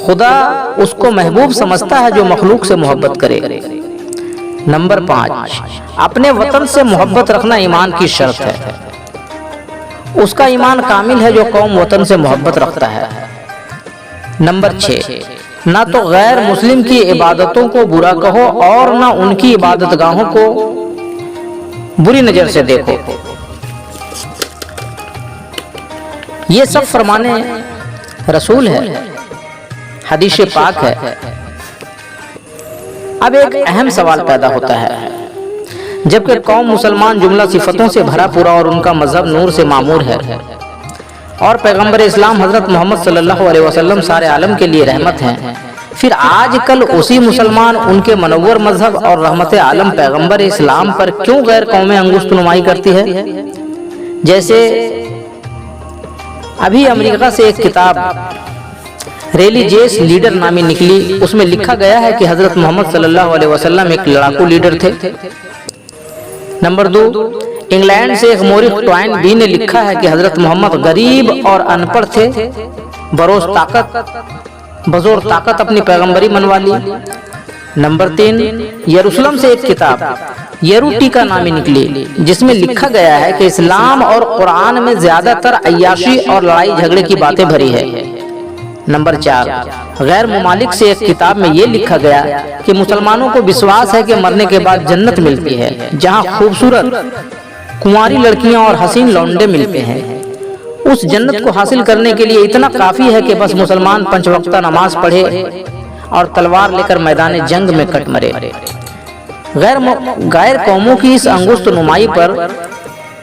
خدا اس کو محبوب سمجھتا ہے جو مخلوق سے محبت کرے۔ نمبر 5، اپنے وطن سے محبت رکھنا ایمان کی شرط ہے۔ اس کا ایمان کامل ہے جو قوم وطن سے محبت رکھتا ہے۔ نمبر 6، نہ تو غیر مسلم کی عبادتوں کو برا کہو اور نہ ان کی عبادت گاہوں کو بری نظر سے دیکھو۔ یہ سب فرمانے رسول ہے، حدیث پاک ہے۔ اب ایک اہم سوال پیدا ہوتا ہے، جبکہ قوم مسلمان جملہ صفتوں سے بھرا پورا اور ان کا مذہب نور سے معمور ہے، اور پیغمبر اسلام حضرت محمد صلی اللہ علیہ وسلم سارے عالم کے لیے رحمت ہیں، پھر آج کل اسی مسلمان ان کے منور مذہب اور رحمت عالم پیغمبر اسلام پر کیوں غیر قومیں انگشت نمائی کرتی ہے؟ جیسے ابھی امریکہ سے ایک کتاب ریلیجیس لیڈر نامی نکلی، اس میں لکھا گیا ہے کہ حضرت محمد صلی اللہ علیہ وسلم ایک لڑاکو لیڈر تھے۔ نمبر 2، انگلینڈ سے ایک مورخ ٹوائن بی نے لکھا ہے کہ حضرت محمد غریب اور ان پڑھ تھے، بزور طاقت اپنی پیغمبری منوا لی۔ نمبر 3، یروشلم سے ایک کتاب یروٹیکا نامی نکلی، جس میں لکھا گیا ہے کہ اسلام اور قرآن میں زیادہ تر عیاشی اور لڑائی جھگڑے کی باتیں بھری ہے۔ نمبر 4، غیر ممالک سے ایک کتاب میں یہ لکھا گیا کہ مسلمانوں کو وشواس ہے کہ مرنے کے بعد جنت ملتی ہے، جہاں خوبصورت کنواری لڑکیاں اور حسین لونڈے ملتے ہیں۔ اس جنت کو حاصل کرنے کے لیے اتنا کافی ہے کہ بس مسلمان 5 وقتہ نماز پڑھے اور تلوار لے کر میدان جنگ میں کٹ مرے۔ غیر قوموں کی اس انگشت نمائی پر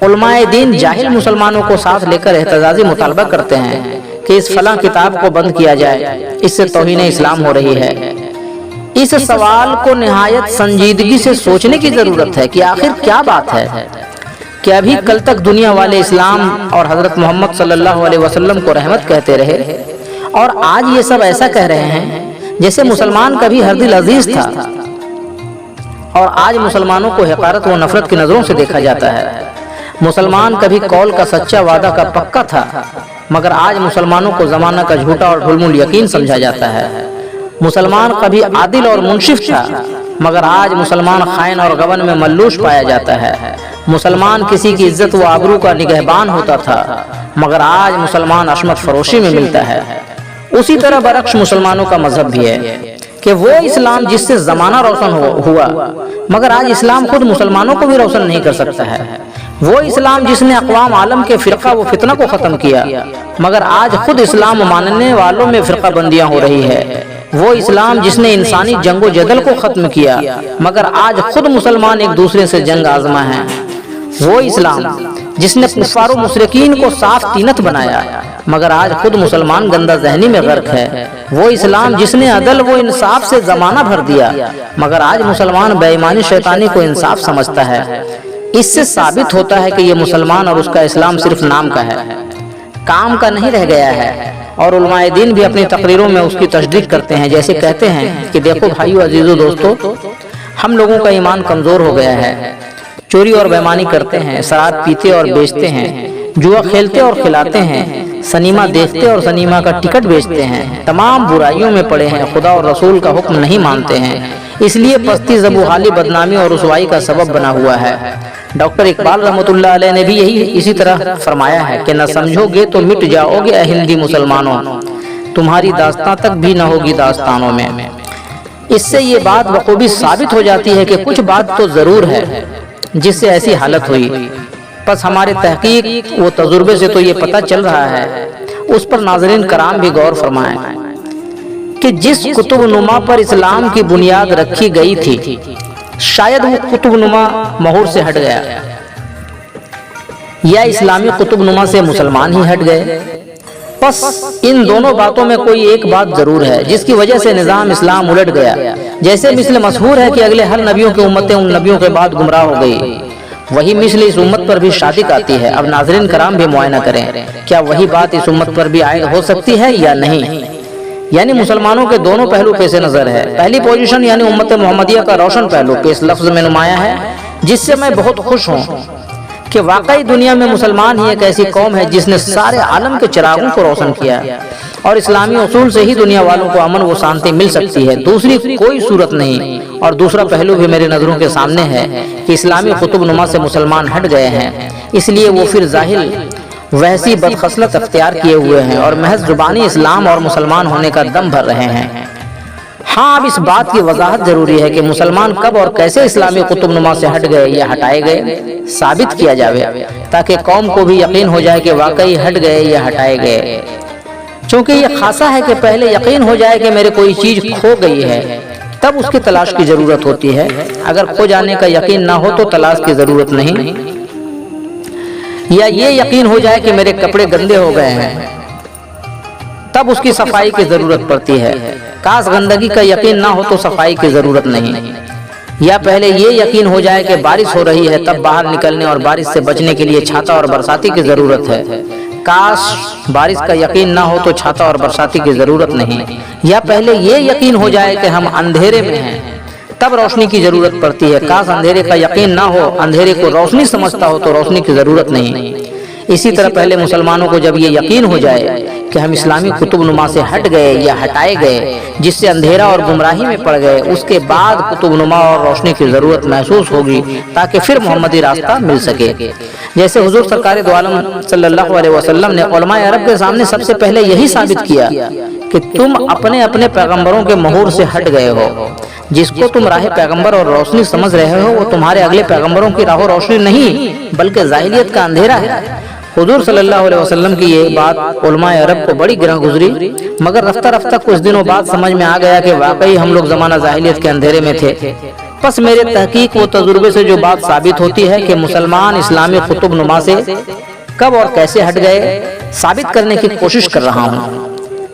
علماء دین جاہل مسلمانوں کو ساتھ لے کر احتجاجی مطالبہ کرتے ہیں کہ اس فلاں کتاب کو بند کیا جائے، اس سے توہین اسلام ہو رہی ہے۔ اس سوال کو نہایت سنجیدگی سے سوچنے کی ضرورت ہے کہ آخر کیا بات ہے کہ ابھی کل تک دنیا والے اسلام اور حضرت محمد صلی اللہ علیہ وسلم کو رحمت کہتے رہے، اور آج یہ سب ایسا کہہ رہے ہیں جیسے مسلمان کبھی ہر دل عزیز تھا، اور آج مسلمانوں کو حقارت و نفرت کی نظروں سے دیکھا جاتا ہے۔ مسلمان کبھی قول کا سچا، وعدہ کا پکا تھا، مگر آج مسلمانوں کو زمانہ کا جھوٹا اور ڈھلمل یقین سمجھا جاتا ہے۔ مسلمان کبھی عادل اور منصف تھا، مگر آج مسلمان خائن اور غبن میں ملوث پایا جاتا ہے۔ مسلمان کسی کی عزت و آبرو کا نگہبان ہوتا تھا، مگر آج مسلمان عصمت فروشی میں ملتا ہے۔ اسی طرح برعکس مسلمانوں کا مذہب بھی ہے کہ وہ اسلام جس سے زمانہ روشن ہوا، مگر آج اسلام خود مسلمانوں کو بھی روشن نہیں کر سکتا ہے۔ وہ اسلام جس نے اقوام عالم کے فرقہ و فتنہ کو ختم کیا، مگر آج خود اسلام ماننے والوں میں فرقہ بندیاں ہو رہی ہے۔ وہ اسلام جس نے انسانی جنگ و جدل کو ختم کیا، مگر آج خود مسلمان ایک دوسرے سے جنگ آزما ہیں۔ وہ اسلام جس نے کفار و مشرکین کو صاف طینت بنایا، مگر آج خود مسلمان گندہ ذہنی میں غرق ہے۔ وہ اسلام جس نے عدل و انصاف سے زمانہ بھر دیا، مگر آج مسلمان بے ایمانی شیطانی کو انصاف سمجھتا ہے۔ اس سے ثابت ہوتا ہے کہ یہ مسلمان اور اس کا اسلام صرف نام کا ہے، کام کا نہیں رہ گیا ہے۔ اور علماء دین بھی اپنی تقریروں میں اس کی تصدیق کرتے ہیں، جیسے کہتے ہیں کہ دیکھو بھائیو، عزیزو، دوستو، ہم لوگوں کا ایمان کمزور ہو گیا ہے، چوری اور بےایمانی کرتے ہیں، شراب پیتے اور بیچتے ہیں، جوا کھیلتے اور کھلاتے ہیں، سنیما دیکھتے اور سنیما کا ٹکٹ بیچتے ہیں، تمام برائیوں میں پڑے ہیں، خدا اور رسول کا حکم نہیں مانتے ہیں، اس لیے پستی، زبوحالی، بدنامی اور رسوائی کا سبب بنا ہوا ہے۔ ڈاکٹر اقبال رحمۃ اللہ علیہ نے بھی اسی طرح فرمایا ہے کہ نہ سمجھو گے تو مٹ جاؤ گے اے ہندی مسلمانوں، تمہاری داستان تک بھی نہ ہوگی داستانوں میں۔ اس سے یہ بات بخوبی ثابت ہو جاتی ہے کہ کچھ بات تو ضرور ہے جس سے ایسی حالت ہوئی، بس ہمارے تحقیق و تجربے سے تو یہ پتہ چل رہا ہے۔ اس پر ناظرین کرام بھی غور فرمائیں کہ جس کتب نما پر اسلام کی بنیاد رکھی گئی تھی، شاید وہ کتب نما مہور سے ہٹ گیا، یا اسلامی کتب نما سے مسلمان ہی ہٹ گئے۔ بس ان دونوں باتوں میں کوئی ایک بات ضرور ہے جس کی وجہ سے نظام اسلام الٹ گیا۔ جیسے مثل مشہور ہے کہ اگلے ہر نبیوں کی امتیں ان نبیوں کے بعد گمراہ ہو گئی، وہی مثل اس امت پر بھی صادق آتی ہے۔ اب ناظرین کرام بھی معائنہ کریں، کیا وہی بات اس امت پر بھی عائد ہو سکتی ہے یا نہیں؟ یعنی مسلمانوں کے دونوں پہلو پیش نظر ہے۔ پہلی پوزیشن یعنی امت محمدیہ کا روشن پہلو پیش لفظ میں نمایاں ہے، جس سے میں بہت خوش ہوں کہ کہ واقعی دنیا میں مسلمان ہی ایک ایسی قوم ہے جس نے سارے عالم کے چراغوں کو روشن کیا اور اسلامی اصول سے ہی دنیا والوں کو امن و شانتی مل سکتی ہے، دوسری کوئی صورت نہیں۔ اور دوسرا پہلو بھی میرے نظروں کے سامنے ہے کہ اسلامی قطب نما سے مسلمان ہٹ گئے ہیں، اس لیے وہ پھر ظاہر ویسی بدخصلت اختیار کیے ہوئے ہیں اور محض زبانی اسلام اور مسلمان ہونے کا دم بھر رہے ہیں۔ ہاں، اب اس بات کی وضاحت ضروری ہے کہ مسلمان کب اور کیسے اسلامی قطب نما سے ہٹ گئے یا ہٹائے گئے، ثابت کیا جاوے تاکہ قوم کو بھی یقین ہو جائے کہ واقعی ہٹ گئے یا ہٹائے گئے۔ چونکہ یہ خاصا ہے کہ پہلے یقین ہو جائے کہ میرے کوئی چیز کھو گئی ہے، تب اس کی تلاش کی ضرورت ہوتی ہے۔ اگر کھو جانے کا یقین نہ ہو تو تلاش کی ضرورت نہیں۔ یا یہ یقین ہو جائے کہ میرے کپڑے گندے ہو گئے ہیں، تب اس کی صفائی کی ضرورت پڑتی ہے۔ کاش گندگی کا یقین نہ ہو تو صفائی کی ضرورت نہیں۔ یا پہلے یہ یقین ہو جائے کہ بارش ہو رہی ہے، تب باہر نکلنے اور بارش سے بچنے کے لیے چھاتا اور برساتی کی ضرورت ہے۔ کاش بارش کا یقین نہ ہو تو چھاتا اور برساتی کی ضرورت نہیں۔ یا پہلے یہ یقین ہو جائے کہ ہم اندھیرے میں ہیں، تب روشنی کی ضرورت پڑتی ہے۔ کاش اندھیرے کا یقین نہ ہو، اندھیرے کو روشنی سمجھتا ہو تو روشنی کی ضرورت نہیں۔ اسی طرح پہلے مسلمانوں کو جب یہ یقین ہو جائے کہ ہم اسلامی قطب نما سے ہٹ گئے یا ہٹائے گئے، جس سے اندھیرا اور گمراہی میں پڑ گئے، اس کے بعد قطب نما اور روشنی کی ضرورت محسوس ہوگی تاکہ پھر محمدی راستہ مل سکے۔ جیسے حضور سرکار دو عالم صلی اللہ علیہ وسلم نے علماء عرب کے سامنے سب سے پہلے یہی ثابت کیا کہ تم اپنے اپنے پیغمبروں کے مہور سے ہٹ گئے ہو۔ جس کو تم راہ پیغمبر اور روشنی سمجھ رہے ہو، وہ تمہارے اگلے پیغمبروں کی راہ و روشنی نہیں بلکہ جاہلیت کا اندھیرا ہے۔ حضور صلی اللہ علیہ وسلم کی یہ بات علماء عرب کو بڑی گراں گزری، مگر رفتہ رفتہ کچھ دنوں بعد سمجھ میں آ گیا کہ واقعی ہم لوگ زمانہ جاہلیت کے اندھیرے میں تھے۔ پس میرے تحقیق و تجربے سے جو بات ثابت ہوتی ہے کہ مسلمان اسلامی قطب نما سے کب اور کیسے ہٹ گئے، ثابت کرنے کی کوشش کر رہا ہوں۔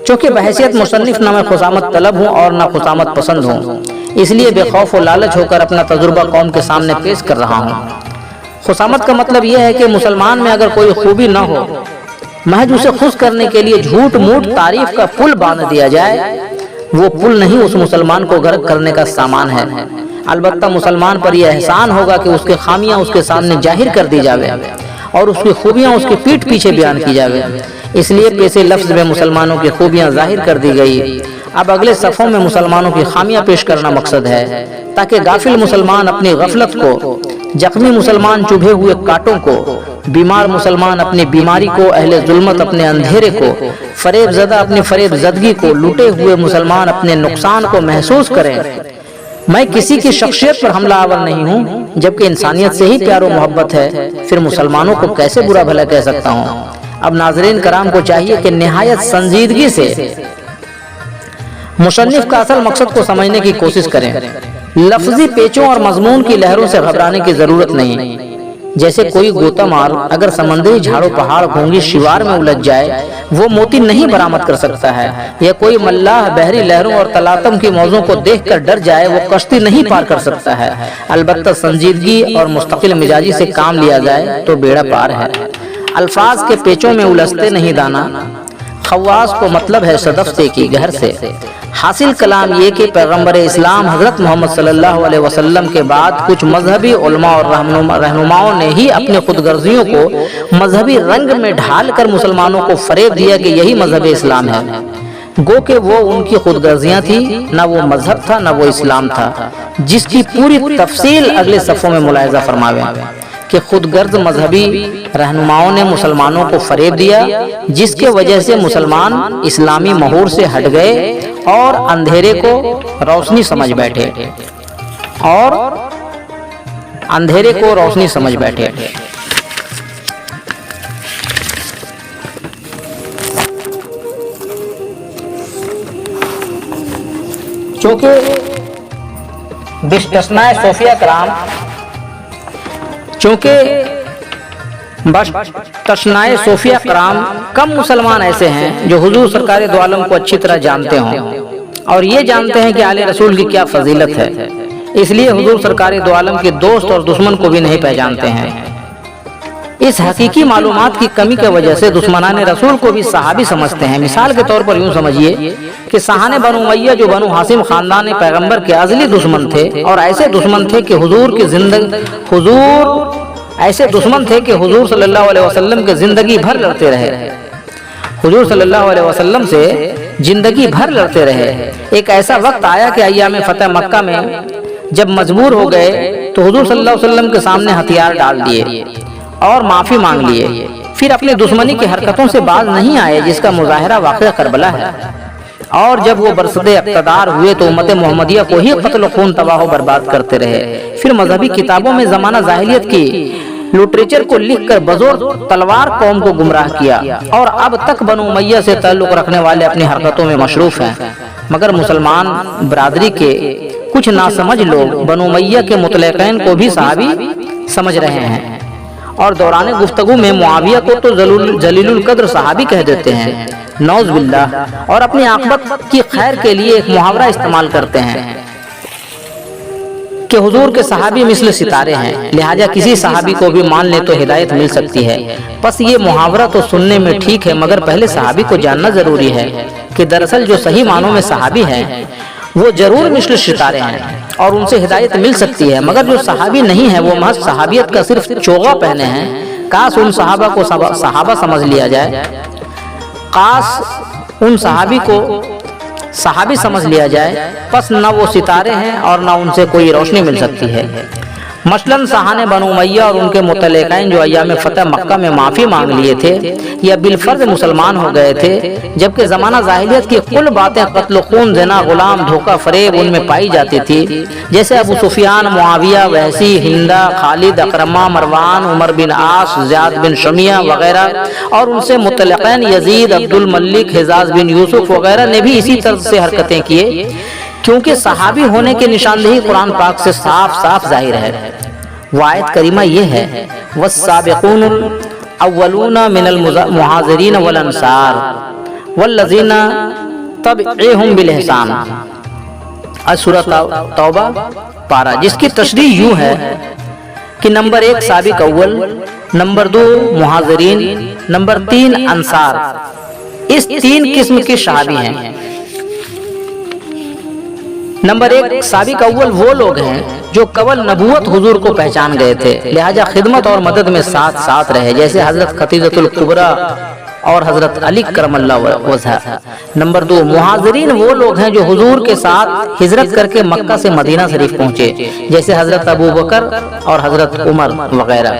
چونکہ بحیثیت مصنف نہ میں خصامت طلب ہوں اور نہ خصامت پسند ہوں، اس لیے بے خوف و لالچ ہو کر اپنا تجربہ قوم کے سامنے پیش کر رہا ہوں۔ خصامت کا مطلب یہ ہے کہ مسلمان میں اگر کوئی خوبی نہ ہو، محض اسے خوش کرنے کے لیے جھوٹ موٹ تعریف کا پل باندھ دیا جائے، وہ پل نہیں اس مسلمان کو غرق کرنے کا سامان ہے۔ البتہ مسلمان پر یہ احسان ہوگا کہ اس کے خامیاں اس کے سامنے ظاہر کر دی جاوے اور اس کی خوبیاں اس کی پیٹھ پیچھے بیان کی جاوے۔ اس لیے پیسے لفظ میں مسلمانوں کی خوبیاں ظاہر کر دی گئی۔ اب اگلے صفوں میں مسلمانوں کی خامیاں پیش کرنا مقصد ہے تاکہ غافل مسلمان اپنی غفلت کو، زخمی مسلمان چبھے ہوئے کانٹوں کو، بیمار مسلمان اپنی بیماری کو، اہل ظلمت اپنے اندھیرے کو، فریب زدہ اپنی فریب زدگی کو، لوٹے ہوئے مسلمان اپنے نقصان کو محسوس کریں۔ میں کسی کی شخصیت پر حملہ آور نہیں ہوں، جبکہ انسانیت سے ہی پیار و محبت ہے، پھر مسلمانوں کو کیسے برا بھلا کہہ سکتا ہوں۔ اب ناظرین کرام کو چاہیے کہ نہایت سنجیدگی سے مصنف کا اصل مقصد کو سمجھنے کی کوشش کریں۔ لفظی پیچوں اور مضمون کی لہروں سے گھبرانے کی ضرورت نہیں۔ جیسے کوئی غوطہ مار اگر سمندری جھاڑوں پہاڑ گھونگی شیوار میں الجھ جائے، وہ موتی نہیں برآمد کر سکتا ہے، یا کوئی ملاح بحری لہروں اور تلاطم کی موجوں کو دیکھ کر ڈر جائے، وہ کشتی نہیں پار کر سکتا ہے۔ البتہ سنجیدگی اور مستقل مزاجی سے کام لیا جائے تو بیڑا پار ہے۔ الفاظ کے پیچوں میں الجھتے نہیں دانا، خواص کو مطلب ہے صدف سے کی گھر سے۔ حاصل کلام یہ کہ پیغمبر اسلام حضرت محمد صلی اللہ علیہ وسلم کے بعد کچھ مذہبی علماء اور رہنماؤں نے ہی اپنے خود غرضیوں کو مذہبی رنگ میں ڈھال کر مسلمانوں کو فریب دیا کہ یہی مذہب اسلام ہے، گو کہ وہ ان کی خود غرضیاں تھی، نہ وہ مذہب تھا نہ وہ اسلام تھا، جس کی پوری تفصیل اگلے صفوں میں ملاحظہ فرماویں کہ خود غرض مذہبی رہنماؤں نے مسلمانوں کو فریب دیا، جس کے وجہ سے مسلمان اسلامی مہور سے ہٹ گئے اور اندھیرے کو روشنی سمجھ بیٹھے چونکہ بستثناء صوفیہ کرام کم مسلمان ایسے ہیں جو حضور سرکار دو عالم کو اچھی طرح جانتے ہوں اور یہ جانتے ہیں کہ آل رسول کی کیا فضیلت ہے، اس لیے حضور سرکار دو عالم کے دوست اور دشمن کو بھی نہیں پہچانتے ہیں۔ اس حقیقی معلومات کی کمی کی وجہ سے دشمنان رسول کو بھی صحابی سمجھتے ہیں۔ مثال کے طور پر یوں سمجھیے کہ سہانے بنو امیہ جو بنو ہاشم خاندان پیغمبر کے ازلی دشمن تھے اور ایسے دشمن تھے کہ حضور ایسے دشمن تھے کہ حضور صلی اللہ علیہ وسلم کے زندگی بھر لڑتے رہے، حضور صلی اللہ علیہ وسلم سے زندگی بھر لڑتے رہے۔ ایک ایسا وقت آیا کہ ایام فتح مکہ میں جب مجبور ہو گئے تو حضور صلی اللہ علیہ وسلم کے سامنے ہتھیار ڈال دیے اور معافی مانگ لیے، پھر اپنی دشمنی کی حرکتوں سے باز نہیں آئے، جس کا مظاہرہ واقعہ کربلا ہے۔ اور جب وہ برسد اقتدار ہوئے تو امت محمدیہ کو ہی قتل و خون تباہ و برباد کرتے رہے۔ پھر مذہبی کتابوں میں زمانہ جاہلیت کی لٹریچر کو لکھ کر بزور تلوار قوم کو گمراہ کیا، اور اب تک بنو امیہ سے تعلق رکھنے والے اپنی حرکتوں میں مصروف ہیں۔ مگر مسلمان برادری کے کچھ ناسمجھ لوگ بنو امیہ کے مطلقین کو بھی صحابی سمجھ رہے ہیں، اور دوران گفتگو میں معاویہ کو تو جلیل القدر صحابی کہہ دیتے ہیں، نعوذ باللہ، اور اپنی عاقبت کی خیر کے لیے ایک محاورہ استعمال کرتے ہیں کہ حضور کے صحابی مثل ستارے ہیں، لہٰذا کسی صحابی کو بھی مان لے تو ہدایت مل سکتی ہے۔ بس یہ محاورہ تو سننے میں ٹھیک ہے، مگر پہلے صحابی کو جاننا ضروری ہے کہ دراصل جو صحیح معنوں میں صحابی ہیں وہ ضرور مثل ستارے ہیں اور ان سے ہدایت مل سکتی ہے، مگر جو صحابی نہیں ہے وہ محض صحابیت کا صرف چوغا پہنے ہیں۔ کاش ان صحابہ کو صحابہ سمجھ لیا جائے، کاش ان صحابی کو صحابی سمجھ لیا جائے، پس نہ وہ ستارے ہیں اور نہ ان سے کوئی روشنی مل سکتی ہے۔ مثلاً صحابہ بنو امیہ اور ان کے متعلقین جو ایام فتح مکہ میں معافی مانگ لیے تھے یا بالفرض مسلمان ہو گئے تھے، جبکہ زمانہ جاہلیت کی کل باتیں قتل و خون، زنا، غلام، دھوکہ فریب ان میں پائی جاتی تھی، جیسے ابو سفیان، معاویہ، وحشی، ہندہ، خالد، اکرمہ، مروان، عمر بن عاص، زیاد بن شمیہ وغیرہ، اور ان سے متعلقین یزید، عبد الملک، حجاز بن یوسف وغیرہ نے بھی اسی طرز سے حرکتیں کیے، کیونکہ صحابی ہونے کی نشاندہی قرآن پاک سے صاف صاف ظاہر ہے۔ وآیت کریمہ یہ ہے، والسابقون الاولون من المہاجرین والانصار والذین تبعوہم بالاحسان، سورہ توبہ پارہ، جس کی تشریح یوں ہے کہ نمبر 1 سابق اول، نمبر 2 مہاجرین، نمبر 3 انصار، اس 3 قسم کے صحابی ہیں۔ نمبر 1 سابق اول وہ لوگ ہیں جو قبل نبوت حضور کو پہچان گئے تھے، لہٰذا خدمت اور مدد میں ساتھ ساتھ رہے، جیسے حضرت خدیجہ الکبریٰ اور حضرت علی کرم اللہ وجہہ۔ نمبر 2 مہاجرین وہ لوگ ہیں جو حضور کے ساتھ ہجرت کر کے مکہ سے مدینہ شریف پہنچے، جیسے حضرت ابو بکر اور حضرت عمر وغیرہ۔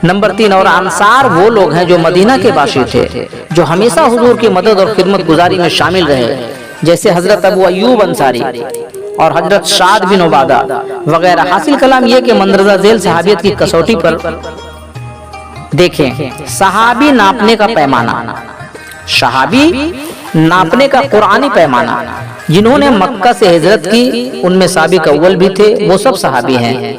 نمبر 3 اور انصار وہ لوگ ہیں جو مدینہ کے باشی تھے، جو ہمیشہ حضور کی مدد اور خدمت گزاری میں شامل رہے، جیسے حضرت ابو ایوب انصاری اور حضرت سعد بن عبادہ وغیرہ۔ حاصل کلام یہ کہ مندرجہ ذیل صحابیت کی کسوٹی پر دیکھیں، صحابی ناپنے کا پیمانہ، صحابی ناپنے کا قرآنی پیمانہ، جنہوں نے مکہ سے ہجرت کی ان میں سابق اول بھی تھے، وہ سب صحابی ہیں۔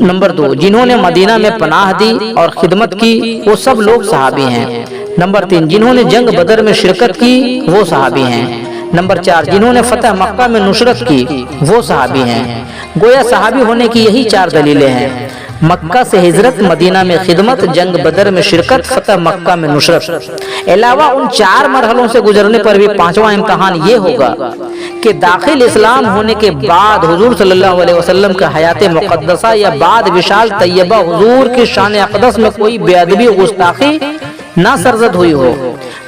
نمبر 2 جنہوں نے مدینہ میں پناہ دی اور خدمت کی، وہ سب لوگ صحابی ہیں۔ نمبر 3 جنہوں نے جنگ بدر میں شرکت کی، وہ صحابی ہیں۔ نمبر 4 جنہوں نے فتح مکہ میں نصرت کی، وہ صحابی ہیں۔ گویا صحابی ہونے کی یہی 4 دلیلیں ہیں: مکہ سے ہجرت، مدینہ میں خدمت، جنگ بدر میں شرکت، فتح مکہ میں نصرت۔ علاوہ ان 4 مرحلوں سے گزرنے پر بھی 5واں امتحان یہ ہوگا کہ داخل اسلام ہونے کے بعد حضور صلی اللہ علیہ وسلم کا حیات مقدسہ یا بعد وصال طیبہ حضور کی شان اقدس میں کوئی بے ادبی گستاخی نہ سرزد ہوئی ہو،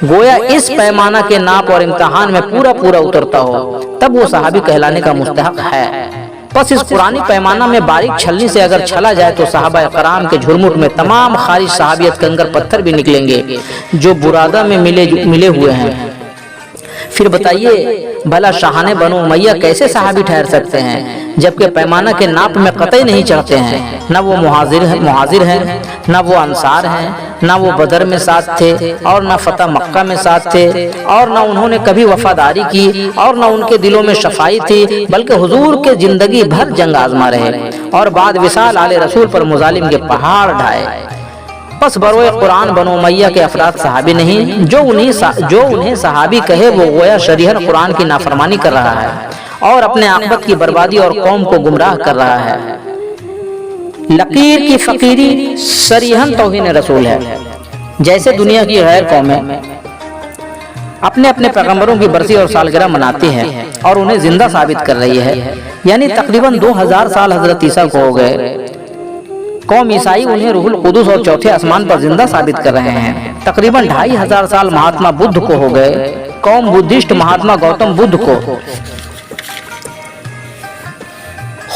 گویا اس پیمانہ کے ناپ اور امتحان میں پورا اترتا ہو، تب وہ صحابی کہلانے کا مستحق ہے۔ پس اس قرآنی پیمانہ میں باریک چھلنی سے اگر چھلا جائے تو صحابہ کرام کے جھرمٹ میں تمام خارج صحابیت کنگر پتھر بھی نکلیں گے جو برادہ میں ملے ہوئے ہیں۔ پھر بتائیے بھلا شاہان بنو امیہ کیسے صحابی ٹھہر سکتے ہیں جبکہ پیمانہ کے ناپ میں قطعی نہیں چڑھتے ہیں؟ نہ وہ مہاجر ہیں، نہ وہ انصار ہیں، نہ وہ بدر میں ساتھ تھے اور نہ فتح مکہ میں ساتھ تھے، اور نہ انہوں نے کبھی وفاداری کی اور نہ ان کے دلوں میں شفائی تھی، بلکہ حضور کے زندگی بھر جنگ آزما رہے اور بعد وصال آل رسول پر مظالم کے پہاڑ ڈھائے۔ پس بروئے قرآن بنو امیہ کے افراد صحابی نہیں، جو انہیں صحابی کہے وہ گویا شریحاً قرآن کی نافرمانی کر رہا ہے اور اپنے عاقبت کی بربادی اور قوم کو گمراہ کر رہا ہے۔ لقیر کی فقیری صریحاً توہین رسول ہے۔ جیسے دنیا کی غیر قومیں اپنے پیغمبروں کی برسی اور سالگرہ مناتی ہیں اور انہیں زندہ ثابت کر رہی ہے، یعنی تقریباً 2000 سال حضرت عیسیٰ کو ہو گئے، قوم عیسائی انہیں روح القدس اور چوتھے آسمان پر زندہ ثابت کر رہے ہیں۔ تقریباً 2500 سال مہاتما بدھ کو ہو گئے۔ قوم بدھسٹ مہاتما گوتم بدھ کو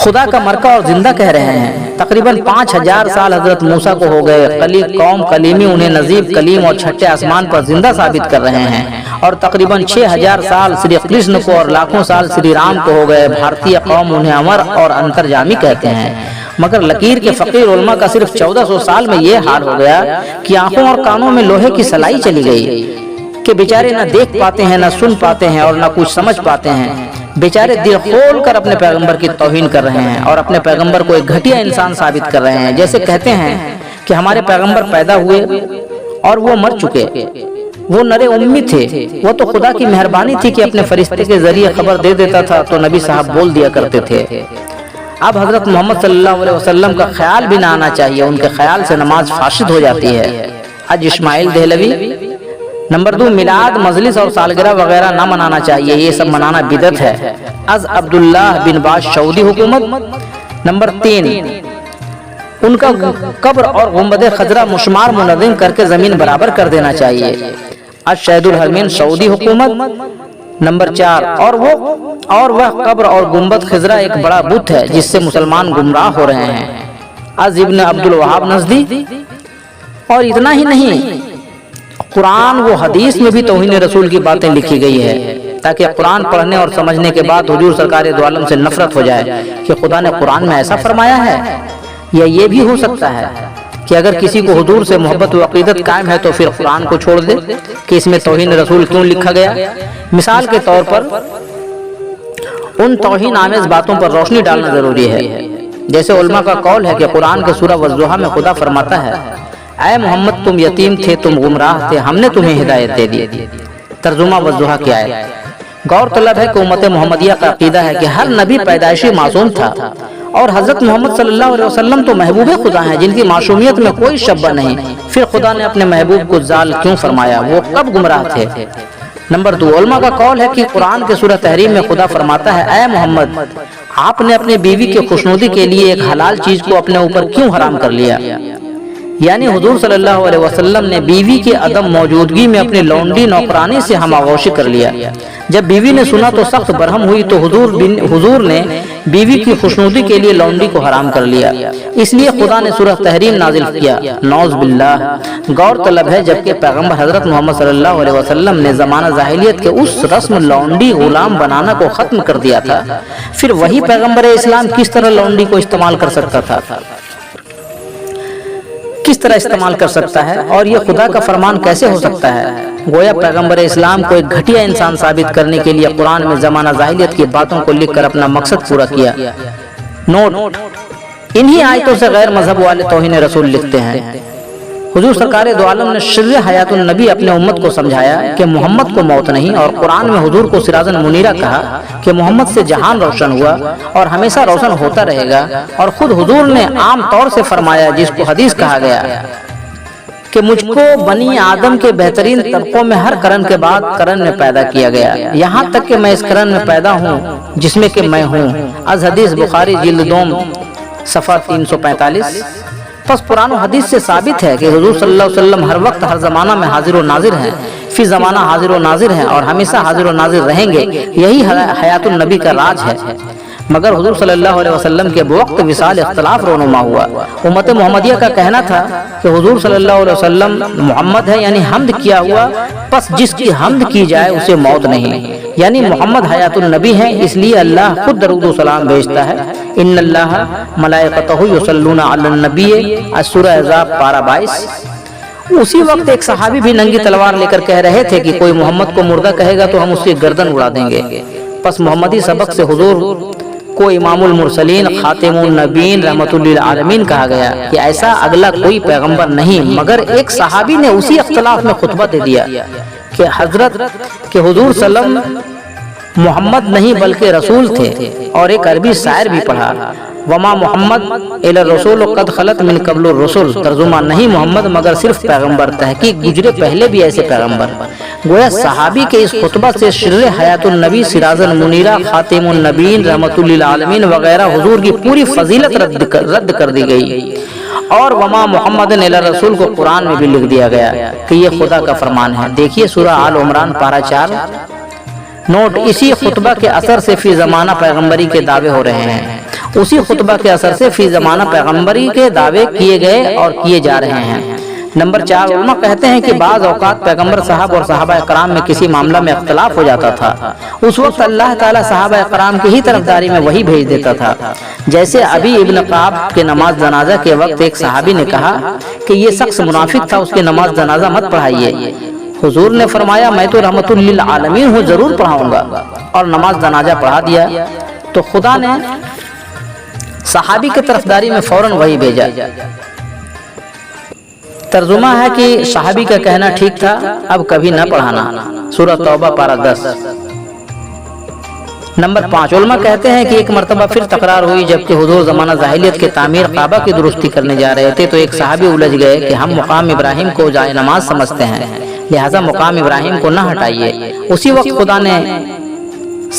خدا کا مرکہ اور زندہ کہہ رہے ہیں۔ تقریباً 5000 سال حضرت موسیٰ کو ہو گئے۔ قوم کلیمی انہیں نزیب کلیم اور چھٹے آسمان پر زندہ ثابت کر رہے ہیں۔ اور تقریباً 6000 سال سری کرشن کو اور لاکھوں سال سری رام کو ہو گئے۔ بھارتی قوم انہیں امر اور انترجامی کہتے ہیں۔ مگر لکیر کے فقیر علماء کا صرف 1400 سال میں یہ حال ہو گیا کہ آنکھوں اور کانوں میں لوہے کی سلائی چلی گئی کہ بیچارے نہ دیکھ پاتے ہیں، نہ سن پاتے ہیں اور نہ کچھ سمجھ پاتے ہیں۔ بیچارے دل کھول کر اپنے پیغمبر کی توہین کر رہے ہیں اور اپنے پیغمبر کو ایک گھٹیا انسان ثابت کر رہے ہیں۔ جیسے کہتے ہیں کہ ہمارے پیغمبر پیدا ہوئے اور وہ مر چکے، وہ نرے امی تھے، وہ تو خدا کی مہربانی تھی کہ اپنے فرشتے کے ذریعے خبر دے دیتا تھا تو نبی صاحب بول دیا کرتے تھے۔ اب حضرت محمد صلی اللہ علیہ وسلم کا خیال بھی نہ آنا چاہیے، ان کے خیال سے نماز فاسد ہو جاتی ہے۔ حج اسماعیل دہلوی۔ نمبر 2، میلاد، مجلس اور سالگرہ وغیرہ نہ منانا چاہیے، یہ سب منانا بدعت ہے۔ از عبداللہ بن باز سعودی حکومت۔ نمبر 3، ان کا قبر اور گنبد خضرا مشمار منظم کر کے زمین برابر کر دینا چاہیے۔ از شہید الحرمین سعودی حکومت۔ نمبر 4، اور وہ قبر اور گنبد خضرا ایک بڑا بت ہے جس سے مسلمان گمراہ ہو رہے ہیں۔ از ابن عبد الوہاب نزدی۔ اور اتنا ہی نہیں، قرآن و حدیث میں بھی توہین رسول کی باتیں لکھی گئی ہے تاکہ قرآن پڑھنے اور سمجھنے کے بعد حضور سرکار دو عالم سے نفرت ہو جائے کہ خدا نے قرآن میں ایسا فرمایا ہے۔ یا یہ بھی ہو سکتا ہے کہ اگر کسی کو حضور سے محبت و عقیدت قائم ہے تو پھر قرآن کو چھوڑ دے کہ اس میں توہین رسول کیوں لکھا گیا۔ مثال کے طور پر ان توہین آمیز باتوں پر روشنی ڈالنا ضروری ہے۔ جیسے علماء کا قول ہے کہ قرآن کے سورہ والضحیٰ میں خدا فرماتا ہے، اے محمد تم یتیم تھے، تم گمراہ تھے، ہم نے تمہیں ہدایت دے دی۔ ترجمہ والضحیٰ کیا ہے؟ غور طلب ہے کہ امت محمدیہ کا عقیدہ ہے کہ ہر نبی پیدائشی معصوم تھا اور حضرت محمد صلی اللہ علیہ وسلم تو محبوب خدا ہیں جن کی معصومیت میں کوئی شبہ نہیں۔ پھر خدا نے اپنے محبوب کو ضال کیوں فرمایا؟ وہ کب گمراہ تھے؟ نمبر 2، علماء کا قول ہے کہ قرآن کے سورہ تحریم میں خدا فرماتا ہے، اے محمد آپ نے اپنے بیوی کے خوشنودی کے لیے ایک حلال چیز کو اپنے اوپر کیوں حرام کر لیا؟ یعنی حضور صلی اللہ علیہ وسلم نے بیوی کے عدم موجودگی میں اپنی لونڈی نوکرانی سے ہم آغوشی کر لیا۔ جب بیوی نے سنا تو سخت برہم ہوئی تو حضور نے بیوی کی خوشنودی کے لیے لونڈی کو حرام کر لیا، اس لیے خدا نے سورہ تحریم نازل کیا۔ نعوذ باللہ۔ غور طلب ہے جبکہ پیغمبر حضرت محمد صلی اللہ علیہ وسلم نے زمانہ جاہلیت کے اس رسم لونڈی غلام بنانا کو ختم کر دیا تھا، پھر وہی پیغمبر اسلام کس طرح لونڈی کو استعمال کر سکتا تھا؟ کس طرح استعمال کر سکتا ہے اور یہ خدا کا فرمان کیسے ہو سکتا ہے؟ گویا پیغمبر اسلام کو ایک گھٹیا انسان ثابت کرنے کے لیے قرآن میں زمانہ جاہلیت کی باتوں کو لکھ کر اپنا مقصد پورا کیا۔ نوٹ، انہی آیتوں سے غیر مذہب والے توہین رسول لکھتے ہیں۔ حضور سرکار دو عالم نے شرع حیات النبی اپنے امت کو سمجھایا کہ محمد کو موت نہیں، اور قرآن میں حضور کو سراجا منیرہ کہا کہ محمد سے جہان روشن ہوا اور ہمیشہ روشن ہوتا رہے گا، اور خود حضور نے عام طور سے فرمایا جس کو حدیث کہا گیا کہ مجھ کو بنی آدم کے بہترین طبقوں میں ہر قرن کے بعد قرن میں پیدا کیا گیا، یہاں تک کہ میں اس قرن میں پیدا ہوں جس میں کہ میں ہوں۔ از حدیث بخاری جلد دوم صفحہ 345۔ پس قرآن و حدیث سے ثابت ہے کہ حضور صلی اللہ علیہ وسلم ہر وقت ہر زمانہ میں حاضر و ناظر ہیں، فی زمانہ حاضر و ناظر ہیں اور ہمیشہ حاضر و ناظر رہیں گے، یہی حیات النبی کا راج ہے۔ مگر حضور صلی اللہ علیہ وسلم کے بوقت وصال اختلاف رونما ہوا۔ امت محمدیہ کا کہنا تھا کہ حضور صلی اللہ علیہ وسلم محمد ہے، یعنی حمد کیا ہوا، پس جس کی حمد کی جائے اسے موت نہیں، یعنی محمد حیات النبی ہیں، اس لیے اللہ خود درود و سلام بھیجتا ہے۔ ان اللہ ملائکتہ یصلون علی النبی، سورہ احزاب پارہ 22۔ اسی وقت ایک صحابی بھی ننگی تلوار لے کر کہہ رہے تھے کہ کوئی محمد کو مردہ کہے گا تو ہم اس کی گردن اڑا دیں گے۔ پس محمدی سبق سے حضور کو امام المرسلین خاتم النبیین رحمت للعالمین کہا گیا کہ ایسا اگلا کوئی پیغمبر نہیں، مگر ایک صحابی نے اسی اختلاف میں خطبہ دے دیا کہ حضور صلی اللہ علیہ وسلم محمد نہیں بلکہ رسول تھے، اور ایک عربی شاعر بھی پڑھا، وما محمد الا الرسول قد خلت من قبل الرسل، ترجمہ نہیں محمد مگر صرف پیغمبر، تحقیق گزرے پہلے بھی ایسے پیغمبر۔ گویا صحابی کے اس خطبہ سے شرع حیات النبی، سراج المنیرہ، خاتم النبیین رحمت للعالمین وغیرہ حضور کی پوری فضیلت رد کر دی گئی، اور وما محمد الا رسول کو قرآن میں بھی لکھ دیا گیا کہ یہ خدا کا فرمان ہے۔ دیکھیے سورہ آل عمران پارہ 4 نوٹ، اسی خطبہ کے اثر سے فی زمانہ پیغمبری کے دعوے ہو رہے ہیں، اسی خطبہ کے اثر سے فی زمانہ پیغمبری کے دعوے کیے گئے اور کیے جا رہے ہیں۔ نمبر 4، علماء کہتے ہیں کہ بعض اوقات پیغمبر صاحب اور صحابہ کرام میں کسی معاملہ میں اختلاف ہو جاتا تھا، اس وقت اللہ تعالیٰ صحابہ کرام کی ہی طرفداری میں وہی بھیج دیتا تھا۔ جیسے ابی ابن قعب کے نماز جنازہ کے وقت ایک صحابی نے کہا کہ یہ شخص منافق تھا، اس کی نماز جنازہ مت پڑھائیے۔ حضور نے فرمایا میں تو رحمت للعالمین ہوں، ضرور پڑھاؤں گا، اور نماز جنازہ پڑھا دیا۔ تو خدا نے صحابی کی طرفداری میں فوراً وہی بھیجا۔ ترجمہ ہے کہ صحابی کا کہنا ٹھیک تھا، اب کبھی نہ پڑھانا، سورہ توبہ پارہ 10۔ نمبر 5، علماء کہتے ہیں کہ ایک مرتبہ پھر تکرار ہوئی جبکہ حضور زمانہ جاہلیت کے تعمیر کعبہ کی درستی کرنے جا رہے تھے، تو ایک صحابی الجھ گئے کہ ہم مقام ابراہیم کو جائے نماز سمجھتے ہیں، لہٰذا مقام ابراہیم کو نہ ہٹائیے۔ اسی وقت خدا نے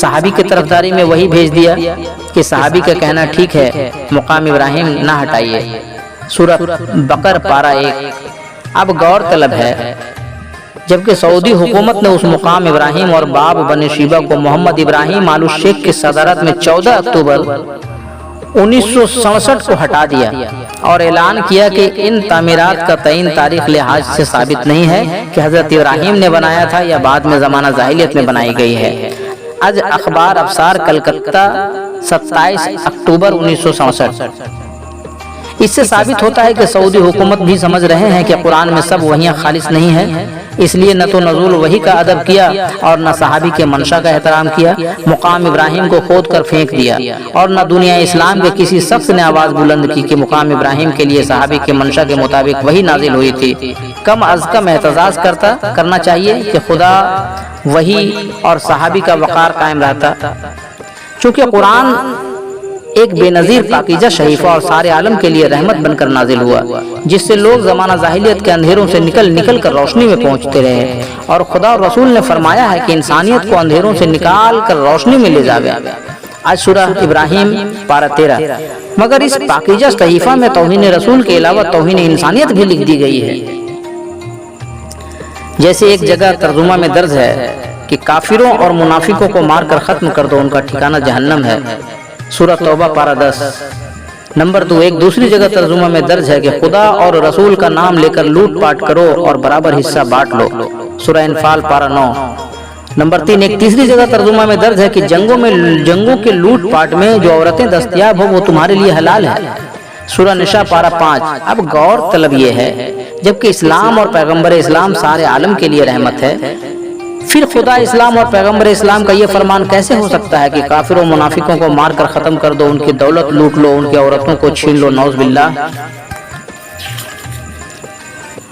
صحابی کی طرفداری میں وہی بھیج دیا کہ صحابی کا کہنا ٹھیک ہے، مقام ابراہیم نہ ہٹائیے، سورہ بقر پارہ 1۔ اب غور طلب ہے جبکہ سعودی حکومت نے اس مقام ابراہیم اور باب بن شیبہ کو محمد ابراہیم آل الشیخ کی صدارت میں 14 اکتوبر 1967 کو ہٹا دیا اور اعلان کیا کہ ان تعمیرات کا تعین تاریخ لحاظ سے ثابت نہیں ہے کہ حضرت ابراہیم نے بنایا تھا یا بعد میں زمانہ جاہلیت میں بنائی گئی ہے۔ آج اخبار افسار کلکتہ 27 اکتوبر 1967۔ اس سے ثابت ہوتا ہے کہ سعودی حکومت بھی سمجھ رہے ہیں کہ قرآن میں سب وحیاں خالص نہیں ہیں، اس لیے نہ تو نزول وحی کا ادب کیا اور نہ صحابی کے منشا کا احترام کیا، مقام ابراہیم کو کھود کر پھینک دیا، اور نہ دنیا اسلام کے کسی شخص نے آواز بلند کی کہ مقام ابراہیم کے لیے صحابی کے منشا کے مطابق وحی نازل ہوئی تھی۔ کم از کم احتجاج کرنا چاہیے کہ خدا وحی اور صحابی کا وقار قائم رہتا، چونکہ قرآن ایک بے نظیر پاکیزہ شریفہ اور سارے عالم کے لیے رحمت بن کر نازل ہوا، جس سے لوگ زمانہ جاہلیت کے اندھیروں سے نکل کر روشنی میں پہنچتے رہے، اور خدا اور رسول نے فرمایا ہے کہ انسانیت کو اندھیروں سے نکال کر روشنی میں لے جاوے۔ آج سورہ ابراہیم پارہ 13۔ مگر اس پاکیزہ صحیفہ میں توہین رسول کے علاوہ توہین انسانیت بھی لکھ دی گئی ہے۔ جیسے ایک جگہ ترجمہ میں درج ہے کہ کافروں اور منافقوں کو مار کر ختم کر دو، ان کا ٹھکانہ جہنم ہے، سورہ توبہ پارہ 10۔ نمبر 2، ایک دوسری جگہ ترجمہ میں درج ہے کہ خدا اور رسول کا نام لے کر لوٹ پاٹ کرو اور برابر حصہ بانٹ لو، سورہ انفال پارہ 9۔ نمبر 3، ایک تیسری جگہ ترجمہ میں درج ہے کہ جنگوں کے لوٹ پاٹ میں جو عورتیں دستیاب ہو وہ تمہارے لیے حلال ہے، سورہ نساء پارہ 5۔ اب غور طلب یہ ہے جبکہ اسلام اور پیغمبر اسلام سارے عالم کے لیے رحمت ہے، پھر خدا اسلام اور پیغمبر اسلام کا یہ فرمان کیسے ہو سکتا ہے کہ کافروں منافقوں کو مار کر ختم کر دو، ان کی دولت لوٹ لو، ان کی عورتوں کو چھین لو، نعوذ باللہ۔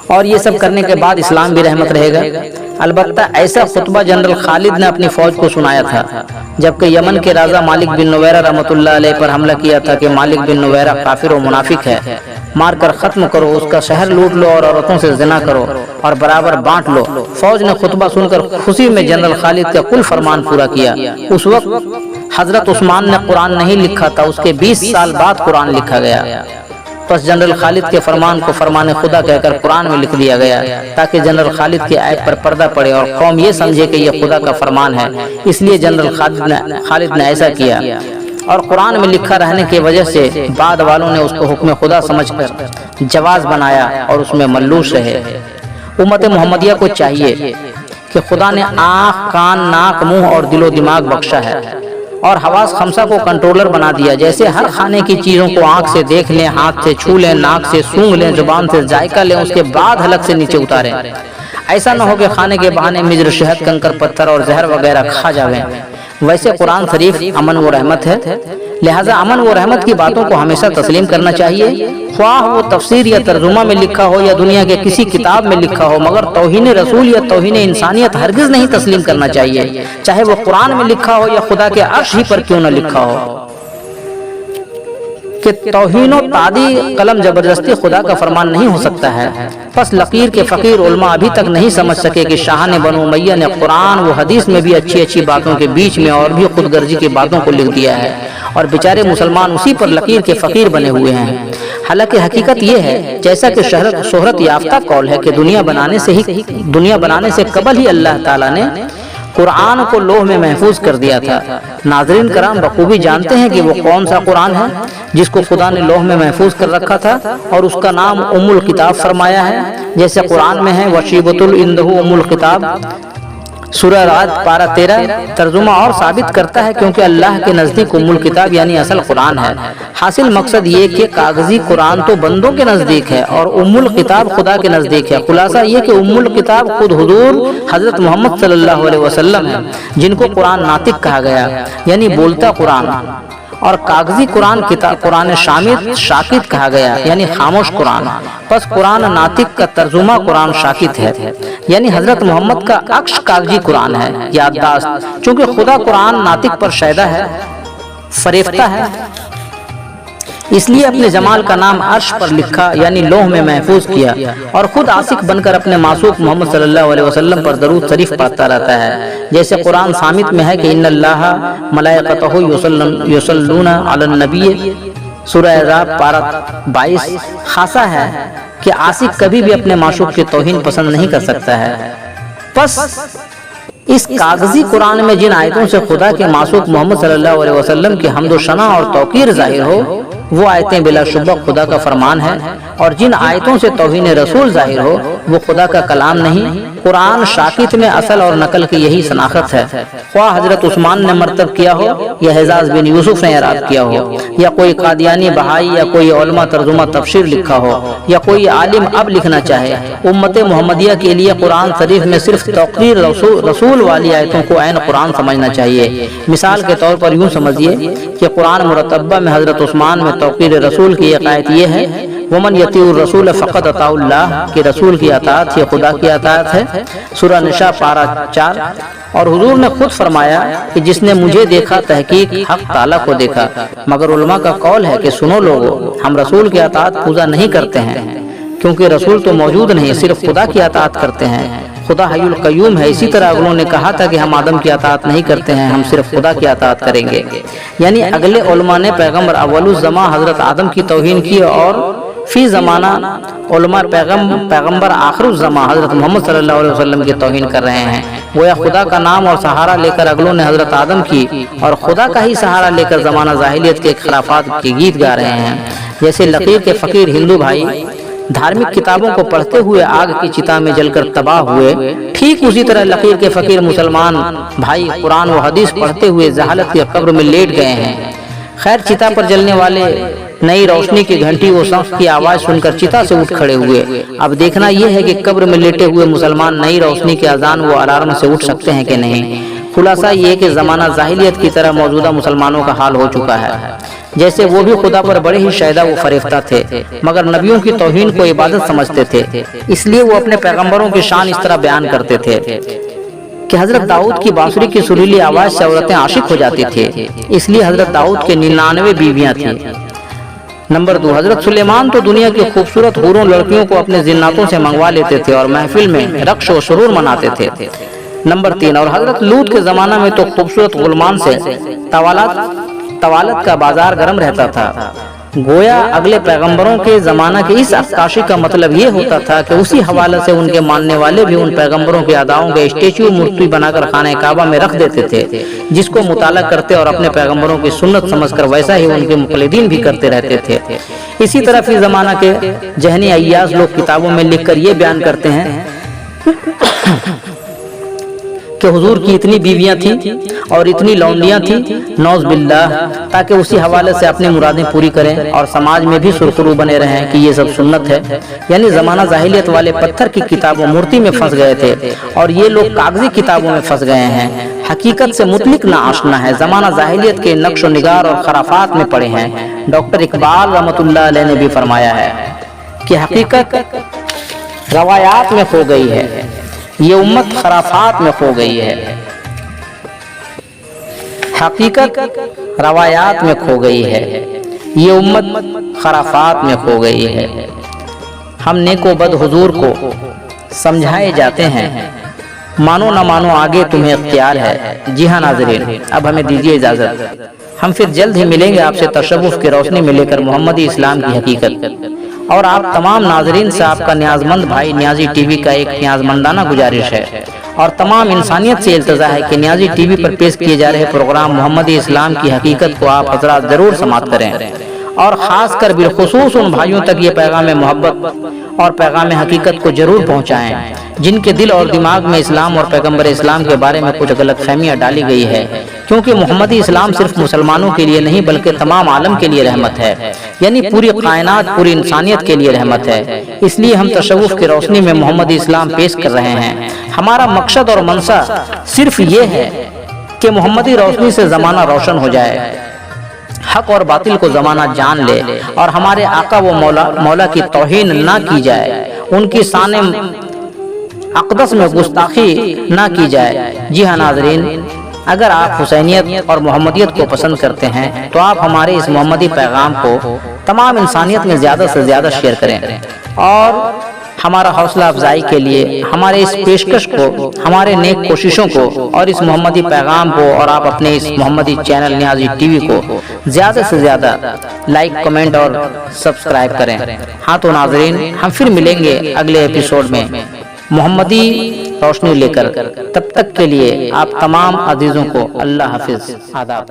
اور یہ سب کرنے کے بعد اسلام بھی رحمت رہے گا؟ البتہ ایسا خطبہ جنرل خالد نے اپنی فوج کو سنایا تھا جبکہ یمن کے راجہ مالک بن نویرہ رحمۃ اللہ علیہ پر حملہ کیا تھا کہ مالک بن نویرہ کافر و منافق ہے، مار کر ختم کرو، اس کا شہر لوٹ لو اور عورتوں سے زنا کرو اور برابر بانٹ لو۔ فوج نے خطبہ سن کر خوشی میں جنرل خالد کا کل فرمان پورا کیا۔ اس وقت حضرت عثمان نے قرآن نہیں لکھا تھا، اس کے 20 سال بعد قرآن لکھا گیا، پس جنرل خالد کے فرمان کو فرمان خدا کہہ کر قرآن میں لکھ دیا گیا تاکہ جنرل خالد کی آیت پر پردہ پڑے اور قوم یہ سمجھے کہ یہ خدا کا فرمان ہے، اس لیے جنرل خالد نے ایسا کیا، اور قرآن میں لکھا رہنے کی وجہ سے بعد والوں نے اس کو حکم خدا سمجھ کر جواز بنایا اور اس میں ملوث رہے۔ امت محمدیہ کو چاہیے کہ خدا نے آنکھ، کان، ناک، منہ اور دل و دماغ بخشا ہے اور حواس خمسہ کو کنٹرولر بنا دیا، جیسے ہر کھانے کی چیزوں کو آنکھ سے دیکھ لیں، ہاتھ سے چھو لیں، ناک سے سونگھ لیں، زبان سے ذائقہ لیں، اس کے بعد حلق سے نیچے اتاریں۔ ایسا نہ ہو کہ کھانے کے بہانے مجر، شہد، کنکر پتھر اور زہر وغیرہ کھا جاویں۔ ویسے قرآن شریف امن و رحمت ہے، لہٰذا امن و رحمت کی باتوں کو ہمیشہ تسلیم کرنا چاہیے، خواہ وہ تفسیر یا ترجمہ میں لکھا ہو یا دنیا کے کسی کتاب میں لکھا ہو، مگر توہین رسول یا توہین انسانیت ہرگز نہیں تسلیم کرنا چاہیے، چاہے وہ قرآن میں لکھا ہو یا خدا کے عرش ہی پر کیوں نہ لکھا ہو۔ کہ توہین و تعدی قلم زبردستی خدا کا فرمان نہیں ہو سکتا ہے۔ پس لقیر کے فقیر علماء ابھی تک نہیں سمجھ سکے کہ شاہان بنو امیہ نے قرآن و حدیث میں بھی اچھی اچھی باتوں کے بیچ میں اور بھی خود غرضی کی باتوں کو لکھ دیا ہے، اور بیچارے مسلمان اسی پر لقیر کے فقیر بنے ہوئے ہیں۔ حالانکہ حقیقت یہ ہے جیسا کہ شہرت یافتہ قول ہے کہ دنیا بنانے سے قبل ہی اللہ تعالیٰ نے قرآن کو لوح میں محفوظ کر دیا تھا۔ ناظرین کرام بخوبی جانتے ہیں کہ وہ کون سا قرآن ہے جس کو خدا نے لوح میں محفوظ کر رکھا تھا اور اس کا نام ام الکتاب فرمایا ہے، جیسے قرآن میں ہے وشیبۃ عندہ ام الکتاب، سورہ رعد پارہ 13۔ ترجمہ اور ثابت کرتا ہے کیونکہ اللہ کے نزدیک ام الکتاب یعنی اصل قرآن ہے۔ حاصل مقصد یہ کہ کاغذی قرآن تو بندوں کے نزدیک ہے اور ام الکتاب خدا کے نزدیک ہے۔ خلاصہ یہ کہ ام الکتاب خود حضور حضرت محمد صلی اللہ علیہ وسلم ہے، جن کو قرآن ناطق کہا گیا یعنی بولتا قرآن، اور کاغذی قرآن شاکت کہا گیا یعنی خاموش قرآن۔ پس قرآن ناطق کا ترجمہ قرآن شاکت ہے، یعنی حضرت محمد کا عکس کاغذی قرآن ہے۔ یادداشت: چونکہ خدا قرآن ناطق پر شائدہ ہے، فریفتہ ہے، اس لیے اپنے جمال کا نام عرش پر لکھا یعنی لوح میں محفوظ کیا، اور خود عاشق بن کر اپنے معصوم محمد صلی اللہ علیہ وسلم پر درود شریف پڑھتا رہتا ہے، جیسے قرآن صامت میں ہے کہ ان اللہ ملائکتہ یصلون علی النبی، سورہ احزاب پارہ 22۔ خاصہ ہے کہ عاشق کبھی بھی اپنے معشوق کی توہین پسند نہیں کر سکتا ہے۔ پس اس کاغذی قرآن میں جن آیتوں سے خدا کے معصوم محمد صلی اللہ علیہ وسلم کی حمد و ثنا اور توقیر ظاہر ہو، وہ آیتیں بلا شبہ خدا کا فرمان ہے، اور جن آیتوں سے توہین رسول ظاہر ہو وہ خدا کا کلام نہیں۔ قرآن شاکت میں اصل اور نقل کی یہی شناخت ہے، خواہ حضرت عثمان نے مرتب کیا ہو یا حجاز بن یوسف نے اعراب کیا ہو، یا کوئی قادیانی بہائی یا کوئی علماء ترجمہ تفسیر لکھا ہو، یا کوئی عالم اب لکھنا چاہے۔ امت محمدیہ کے لیے قرآن شریف میں صرف توقیر رسول والی آیتوں کو عین قرآن سمجھنا چاہیے۔ مثال کے طور پر یوں سمجھیے کہ قرآن مرتبہ میں حضرت عثمان میں توقیر رسول کی ایک آیت یہ ہے ومن یطیع الرسول فقد اطاع اللہ، کہ رسول کی اطاعت یہ خدا کی اطاعت ہے، سورہ نساء پارہ 4۔ اور حضور نے خود فرمایا کہ جس نے مجھے دیکھا تحقیق حق تعالیٰ کو دیکھا۔ مگر علماء کا قول ہے کہ سنو لوگو، ہم رسول کی اطاعت پوجا نہیں کرتے ہیں کیونکہ رسول تو موجود نہیں، صرف خدا کی اطاعت کرتے ہیں۔ خدا حی القیوم ہے، اسی طرح اگلوں نے کہا تھا کہ ہم آدم کی اطاعت نہیں کرتے ہیں، ہم صرف خدا کی اطاعت کریں گے۔ یعنی اگلے علماء نے پیغمبر اول الزماں حضرت آدم کی توہین کی، اور فی زمانہ علماء پیغمبر آخر الزماں حضرت محمد صلی اللہ علیہ وسلم کی توہین کر رہے ہیں۔ گویا خدا کا نام اور سہارا لے کر اگلوں نے حضرت آدم کی اور خدا کا ہی سہارا لے کر زمانہ جاہلیت کے خرافات کے گیت گا رہے ہیں۔ جیسے لقیر کے فقیر ہندو بھائی دھارمک کتابوں کو پڑھتے ہوئے آگ کی چتا میں جل کر تباہ ہوئے، ٹھیک اسی طرح لقیر کے فقیر مسلمان بھائی قرآن و حدیث پڑھتے ہوئے جہالت کی قبر میں لیٹ گئے ہیں۔ خیر، چتا پر جلنے والے نئی روشنی کی گھنٹی و شمس کی آواز سن کر چتا سے اٹھ کھڑے ہوئے۔ اب دیکھنا یہ ہے کہ قبر میں لیٹے ہوئے مسلمان نئی روشنی کے اذان و الارم سے اٹھ سکتے ہیں کہ نہیں۔ خلاصہ یہ کہ زمانہ جاہلیت کی طرح موجودہ مسلمانوں کا حال ہو چکا ہے، جیسے وہ بھی خدا پر بڑے ہی شائدہ و فریفتہ تھے، مگر نبیوں کی توہین کو عبادت سمجھتے تھے، اس لیے وہ اپنے پیغمبروں کی شان اس طرح بیان کرتے تھے کہ حضرت داؤد کی بانسری کی سریلی آواز سے عورتیں عاشق ہو جاتی تھیں، اس لیے حضرت داؤد کے 99 بیویاں تھیں۔ نمبر 2، حضرت سلیمان تو دنیا کی خوبصورت حوروں لڑکیوں کو اپنے جناتوں سے منگوا لیتے تھے اور محفل میں رقص و سرور مناتے تھے۔ نمبر 3، اور حضرت لوط کے زمانہ میں تو خوبصورت غلمان سے طوالت کا بازار گرم رہتا تھا۔ گویا اگلے پیغمبروں کے زمانہ کی اس عکاسی کا مطلب یہ ہوتا تھا کہ اسی حوالے سے ان کے ماننے والے بھی ان پیغمبروں کے اداؤں کے اسٹیچو مورتی بنا کر خانہ کعبہ میں رکھ دیتے تھے، جس کو مطالعہ کرتے اور اپنے پیغمبروں کی سنت سمجھ کر ویسا ہی ان کے مقلدین بھی کرتے رہتے تھے۔ اسی طرح فی زمانہ کے ذہنی عیاز لوگ کتابوں میں لکھ کر یہ بیان کرتے ہیں کہ حضور کی اتنی بیویاں تھیں اور اتنی لونڈیاں تھیں، نعوذ باللہ، تاکہ اسی حوالے سے اپنی مرادیں پوری کریں اور سماج میں بھی سرخرو بنے رہیں کہ یہ سب سنت ہے۔ یعنی زمانہ جاہلیت والے پتھر کی کتابوں مورتی میں پھنس گئے تھے اور یہ لوگ کاغذی کتابوں میں پھنس گئے ہیں، حقیقت سے مطلق نہ آشنا ہے، زمانہ جاہلیت کے نقش و نگار اور خرافات میں پڑے ہیں۔ ڈاکٹر اقبال رحمۃ اللہ علیہ نے بھی فرمایا ہے کہ حقیقت روایات میں کھو گئی ہے، یہ امت خرافات میں کھو گئی ہے۔ حقیقت روایات میں کھو گئی ہے، یہ امت خرافات میں کھو گئی ہے۔ ہم نیک و بد حضور کو سمجھائے جاتے ہیں، مانو نہ مانو آگے تمہیں اختیار ہے۔ جی ہاں ناظرین، اب ہمیں دیجیے اجازت، ہم پھر جلد ہی ملیں گے آپ سے تصوف کی روشنی میں لے کر محمدی اسلام کی حقیقت۔ اور آپ تمام ناظرین سے آپ کا نیاز مند بھائی نیازی ٹی وی کا ایک نیاز مندانہ گزارش ہے اور تمام انسانیت سے التجا ہے کہ نیازی ٹی وی پر پیش کیے جا رہے پروگرام محمدی اسلام کی حقیقت کو آپ حضرات ضرور سماعت کریں، اور خاص کر بالخصوص ان بھائیوں تک یہ پیغام محبت اور پیغام حقیقت کو ضرور پہنچائیں جن کے دل اور دماغ میں اسلام اور پیغمبر اسلام کے بارے میں کچھ غلط فہمیاں ڈالی گئی ہے، کیونکہ محمدی اسلام صرف مسلمانوں کے لیے نہیں بلکہ تمام عالم کے لیے رحمت ہے، یعنی پوری کائنات پوری انسانیت کے لیے رحمت ہے۔ اس لیے ہم تصوف کی روشنی میں محمدی اسلام پیش کر رہے ہیں۔ ہمارا مقصد اور منشا صرف یہ ہے کہ محمدی روشنی سے زمانہ روشن ہو جائے، حق اور باطل کو زمانہ جان لے، اور ہمارے آقا و مولا کی توہین نہ کی جائے، ان کی شان اقدس میں گستاخی نہ کی جائے۔ جی ہاں ناظرین، اگر آپ حسینیت اور محمدیت کو پسند کرتے ہیں تو آپ ہمارے اس محمدی پیغام کو تمام انسانیت میں زیادہ سے زیادہ شیئر کریں، اور ہمارا حوصلہ افزائی کے لیے ہمارے اس پیشکش کو، ہمارے نیک کوششوں کو اور اس محمدی پیغام کو، اور آپ اپنے اس محمدی چینل نیازی ٹی وی کو زیادہ سے زیادہ لائک، کمنٹ اور سبسکرائب کریں۔ ہاں تو ناظرین، ہم پھر ملیں گے اگلے ایپیسوڈ میں محمدی روشنی لے کر۔ تب تک کے لیے آپ تمام عزیزوں کو اللہ حافظ، آداب۔